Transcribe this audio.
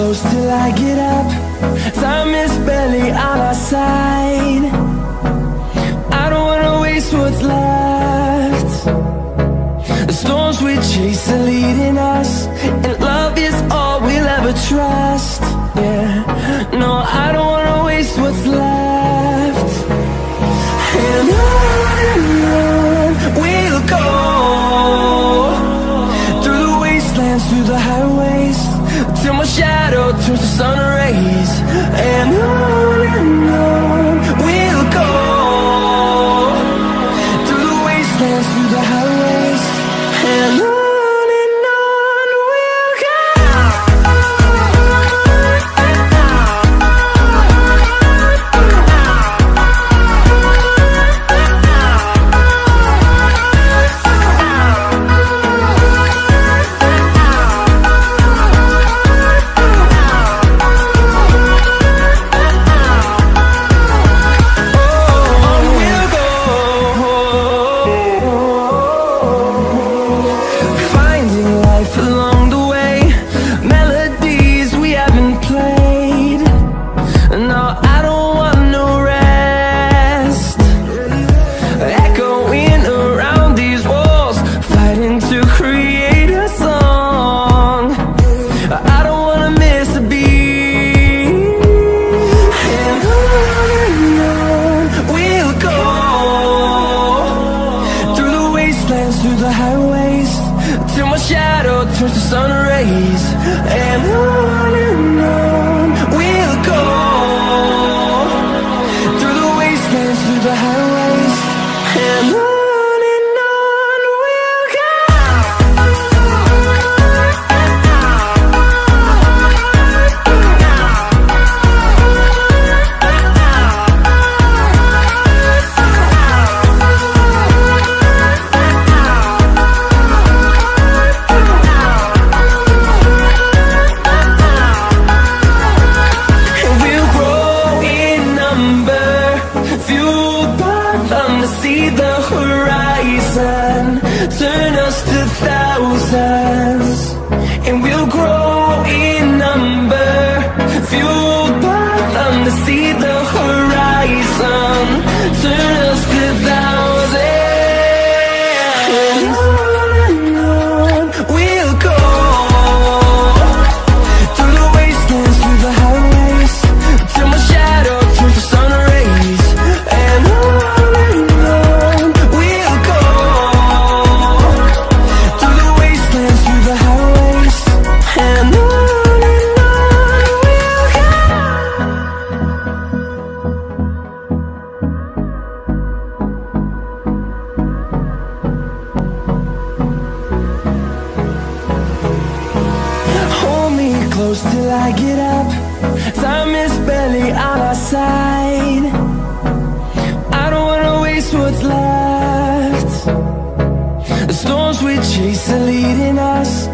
close till I get up. Time is barely on our side. I don't wanna waste what's left. The storms we chase are leading us, and love is all we'll ever trust. Yeah, no, I don't wanna waste what's left. And on we'll go, through the wastelands, through the highways, till my shadow turns to sun rays. And on we'll go, through the wastelands, through the highways, and on we'll go. Through the highways, till my shadow turns to sun rays. And on we'll go, through the wastelands, through the highways, and on we'll go. See the horizon, turn us to thousands, and we'll grow in number, fueled by them to see the horizon, turn us to thousands. And on we'll go, through the wastelands, through the highways, till my shadow turns to sun rays. And on close till I get up. Time is barely on our side. I don't wanna waste what's left. The storms we chase are leading us,